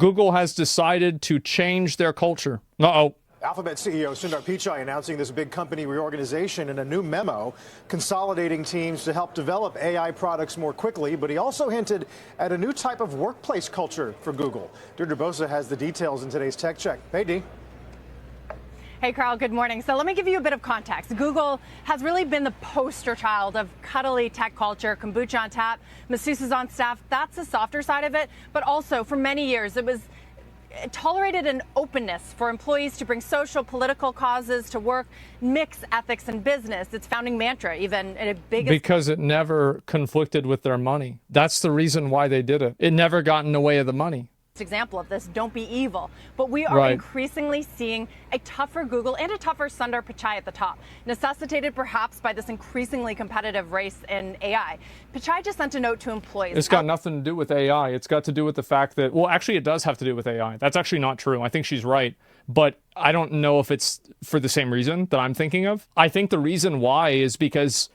Google has decided to change their culture. Uh-oh. Alphabet CEO Sundar Pichai announcing this big company reorganization in a new memo, consolidating teams to help develop AI products more quickly. But he also hinted at a new type of workplace culture for Google. Deirdre Bosa has the details in today's Tech Check. Hey, Dee. Hey, Carl, good morning. So let me give you a bit of context. Google has really been the poster child of cuddly tech culture, kombucha on tap, masseuses on staff. That's the softer side of it. But also, for many years, it tolerated an openness for employees to bring social, political causes to work, mix ethics and business. Its founding mantra, even in a big... Because it never conflicted with their money. That's the reason why they did it. It never got in the way of the money. Example of this, don't be evil. But we are increasingly seeing a tougher Google and a tougher Sundar Pichai at the top, necessitated perhaps by this increasingly competitive race in AI. Pichai just sent a note to employees. It's got nothing to do with AI. It's got to do with the fact that, well, actually it does have to do with AI. That's actually not true. I think she's right. But I don't know if it's for the same reason that I'm thinking of. I think the reason why is because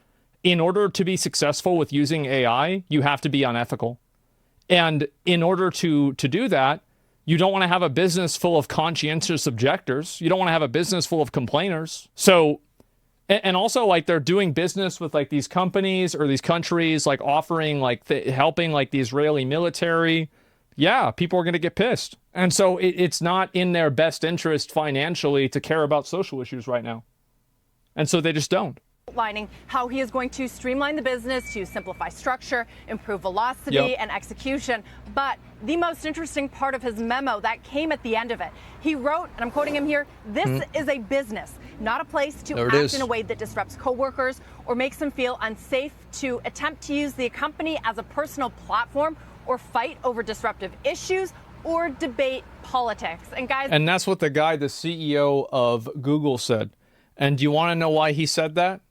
in order to be successful with using AI, you have to be unethical. And in order to do that, you don't want to have a business full of conscientious objectors. You don't want to have a business full of complainers. So, and also like they're doing business with like these companies or these countries, like offering like helping like the Israeli military. Yeah, people are going to get pissed. And so it's not in their best interest financially to care about social issues right now. And so they just don't. Outlining how he is going to streamline the business to simplify structure, improve velocity and execution. But the most interesting part of his memo that came at the end of it, he wrote, and I'm quoting him here, "This is a business, not a place to act in a way that disrupts coworkers or makes them feel unsafe to attempt to use the company as a personal platform or fight over disruptive issues or debate politics." And guys, and that's what the guy, the CEO of Google, said. And do you want to know why he said that?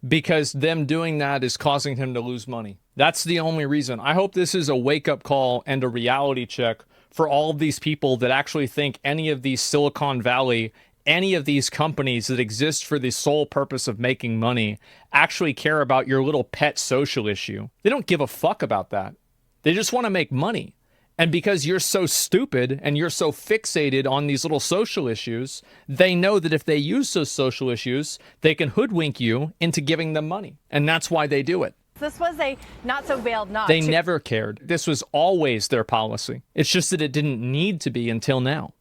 Because them doing that is causing him to lose money. That's the only reason. I hope this is a wake-up call and a reality check for all of these people that actually think any of these Silicon Valley, any of these companies that exist for the sole purpose of making money, actually care about your little pet social issue. They don't give a fuck about that. They just want to make money. And because you're so stupid and you're so fixated on these little social issues, they know that if they use those social issues, they can hoodwink you into giving them money. And that's why they do it. This was a not so veiled nod. They never cared. This was always their policy. It's just that it didn't need to be until now.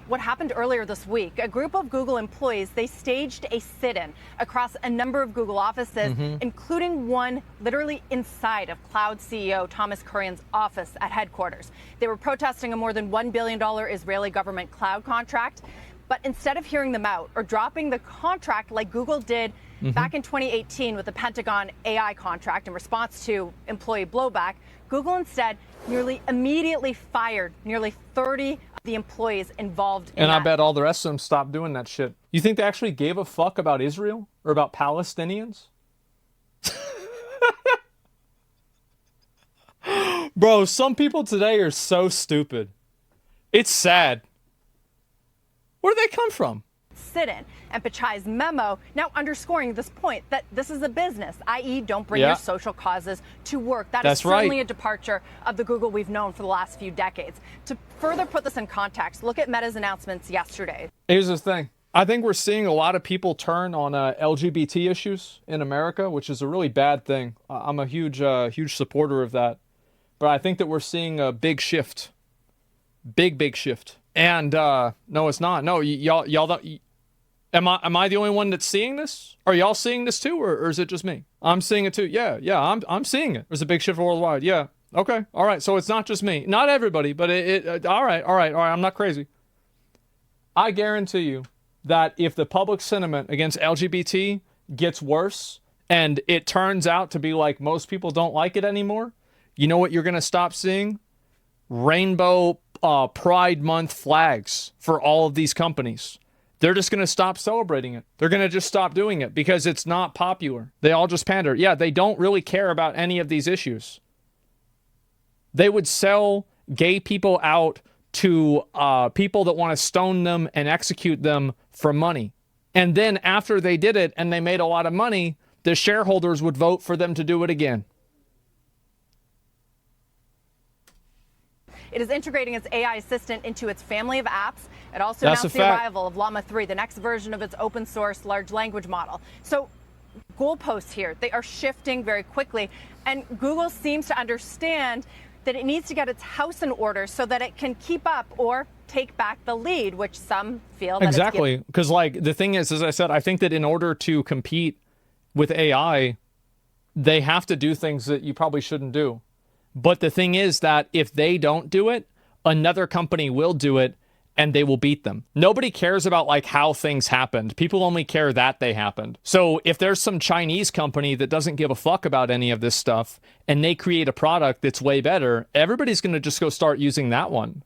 What happened earlier this week, a group of Google employees, they staged a sit-in across a number of Google offices, including one literally inside of Cloud CEO Thomas Kurian's office at headquarters. They were protesting a more than $1 billion Israeli government cloud contract. But instead of hearing them out or dropping the contract like Google did back in 2018 with the Pentagon AI contract in response to employee blowback, Google instead nearly immediately fired nearly 30 of the employees involved in And that. I bet all the rest of them stopped doing that shit. You think they actually gave a fuck about Israel or about Palestinians? Bro, some people today are so stupid. It's sad. Where do they come from? Sit-in. And Pichai's memo now underscoring this point that this is a business, i.e. don't bring your social causes to work. That's certainly a departure of the Google we've known for the last few decades. To further put this in context, look at Meta's announcements yesterday. Here's the thing. I think we're seeing a lot of people turn on LGBT issues in America, which is a really bad thing. I'm a huge supporter of that. But I think that we're seeing a big shift. Big shift. And no, it's not. No, y'all don't. Am I the only one that's seeing this? Are y'all seeing this too, or is it just me? I'm seeing it too. Yeah, I'm seeing it. There's a big shift worldwide. Yeah. Okay. All right. So it's not just me. Not everybody, but all right. I'm not crazy. I guarantee you that if the public sentiment against LGBT gets worse and it turns out to be like most people don't like it anymore, you know what you're going to stop seeing? Rainbow Pride Month flags for all of these companies. They're just going to stop celebrating it. They're going to just stop doing it because it's not popular. They all just pander. Yeah, they don't really care about any of these issues. They would sell gay people out to people that want to stone them and execute them for money. And then after they did it and they made a lot of money, the shareholders would vote for them to do it again. It is integrating its AI assistant into its family of apps. It also That's announced the arrival of Llama 3, the next version of its open source large language model. So goalposts here, they are shifting very quickly. And Google seems to understand that it needs to get its house in order so that it can keep up or take back the lead, which some feel that exactly. Because like the thing is, as I said, I think that in order to compete with AI, they have to do things that you probably shouldn't do. But the thing is that if they don't do it, another company will do it and they will beat them. Nobody cares about like how things happened. People only care that they happened. So if there's some Chinese company that doesn't give a fuck about any of this stuff and they create a product that's way better, everybody's going to just go start using that one.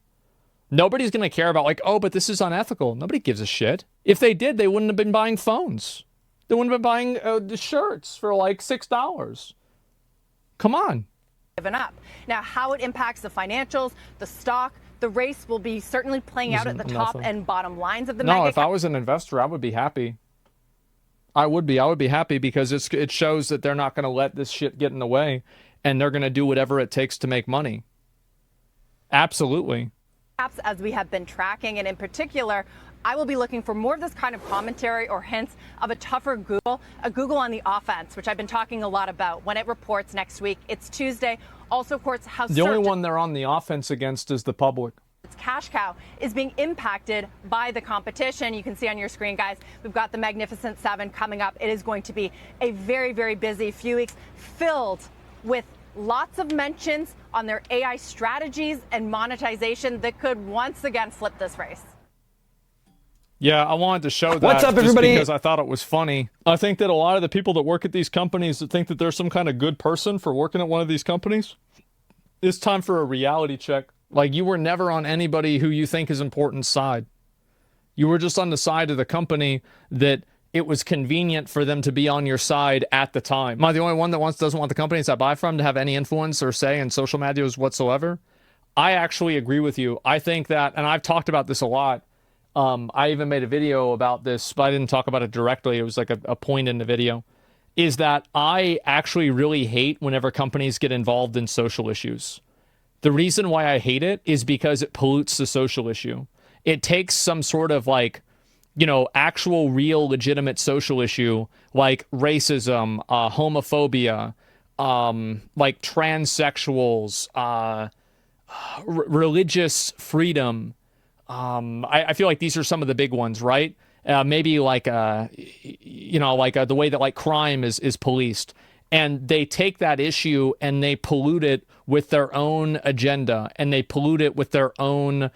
Nobody's going to care about like, oh, but this is unethical. Nobody gives a shit. If they did, they wouldn't have been buying phones. They wouldn't have been buying the shirts for like $6. Come on. Given up. Now, how it impacts the financials, the stock, the race will be certainly playing out at the top and bottom lines of the mega. No, if I was an investor, I would be happy. I would be happy because it shows that they're not going to let this shit get in the way and they're going to do whatever it takes to make money. Absolutely. As we have been tracking, and in particular, I will be looking for more of this kind of commentary or hints of a tougher Google, a Google on the offense, which I've been talking a lot about when it reports next week. It's Tuesday. Also, of course, how the only one they're on the offense against is the public. Its cash cow is being impacted by the competition. You can see on your screen, guys, we've got the Magnificent Seven coming up. It is going to be a very, very busy few weeks filled with lots of mentions on their AI strategies and monetization that could once again flip this race. Yeah, I wanted to show that. What's up, everybody? Because I thought it was funny. I think that a lot of the people that work at these companies that think that they're some kind of good person for working at one of these companies, it's time for a reality check. Like, you were never on anybody who you think is important's side. You were just on the side of the company that it was convenient for them to be on your side at the time. Am I the only one that doesn't want the companies I buy from to have any influence or say in social medias whatsoever? I actually agree with you. I think that, and I've talked about this a lot, I even made a video about this, but I didn't talk about it directly. It was like a point in the video, is that I actually really hate whenever companies get involved in social issues. The reason why I hate it is because it pollutes the social issue. It takes some sort of like, you know, actual, real, legitimate social issue like racism, homophobia, like transsexuals, religious freedom. I feel like these are some of the big ones, right? Maybe like, you know, like the way that like crime is policed. And they take that issue and they pollute it with their own agenda, and they pollute it with their own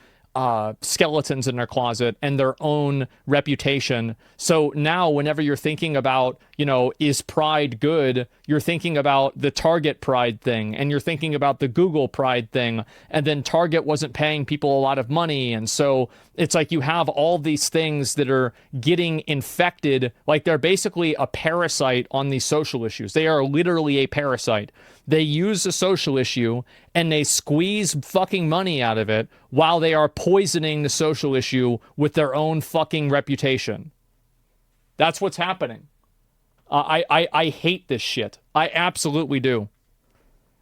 skeletons in their closet and their own reputation. So now whenever you're thinking about, you know, is pride good? You're thinking about the Target pride thing, and you're thinking about the Google pride thing. And then Target wasn't paying people a lot of money. And so it's like you have all these things that are getting infected. Like they're basically a parasite on these social issues. They are literally a parasite. They use a social issue and they squeeze fucking money out of it while they are poisoning the social issue with their own fucking reputation. That's what's happening. I hate this shit. I absolutely do.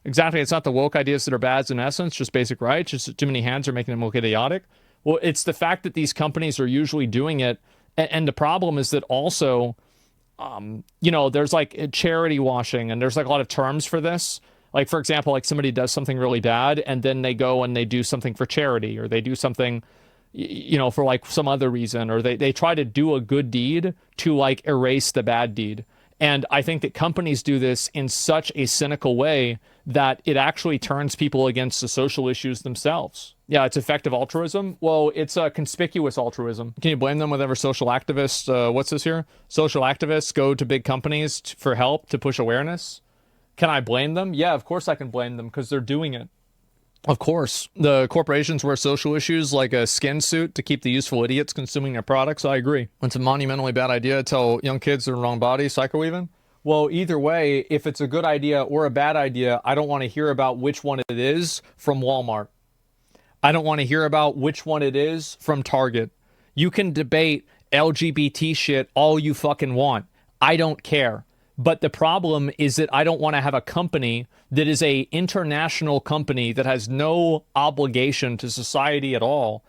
Exactly. It's not the woke ideas that are bad in essence, just basic rights. Just too many hands are making them look idiotic. Well, it's the fact that these companies are usually doing it. And the problem is that also, you know, there's like charity washing, and there's like a lot of terms for this. Like, for example, like somebody does something really bad and then they go and they do something for charity, or they do something, you know, for like some other reason, or they try to do a good deed to like erase the bad deed. And I think that companies do this in such a cynical way that it actually turns people against the social issues themselves. Yeah, it's effective altruism. Well, it's a conspicuous altruism. Can you blame them whenever social activists, what's this here? Social activists go to big companies for help to push awareness? Can I blame them? Yeah, of course I can blame them because they're doing it. Of course. The corporations wear social issues like a skin suit to keep the useful idiots consuming their products. I agree. It's a monumentally bad idea to tell young kids they're in the wrong body, psycho even. Well, either way, if it's a good idea or a bad idea, I don't want to hear about which one it is from Walmart. I don't want to hear about which one it is from Target. You can debate LGBT shit all you fucking want. I don't care. But the problem is that I don't want to have a company that is a international company that has no obligation to society at all,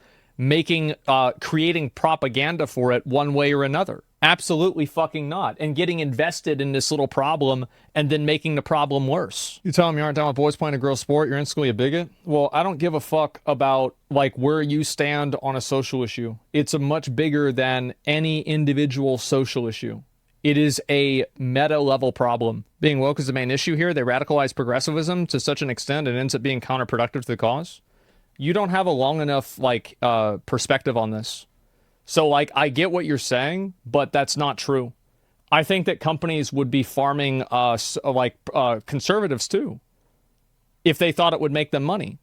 creating propaganda for it one way or another. Absolutely fucking not. And getting invested in this little problem and then making the problem worse. You tell them you aren't down with boys playing a girl sport, you're instantly a bigot? Well, I don't give a fuck about like where you stand on a social issue. It's a much bigger than any individual social issue. It is a meta-level problem. Being woke is the main issue here. They radicalize progressivism to such an extent it ends up being counterproductive to the cause. You don't have a long enough, like, perspective on this. So, like, I get what you're saying, but that's not true. I think that companies would be farming, conservatives, too, if they thought it would make them money.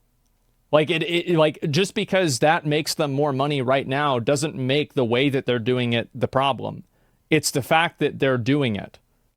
Like, just because that makes them more money right now doesn't make the way that they're doing it the problem. It's the fact that they're doing it.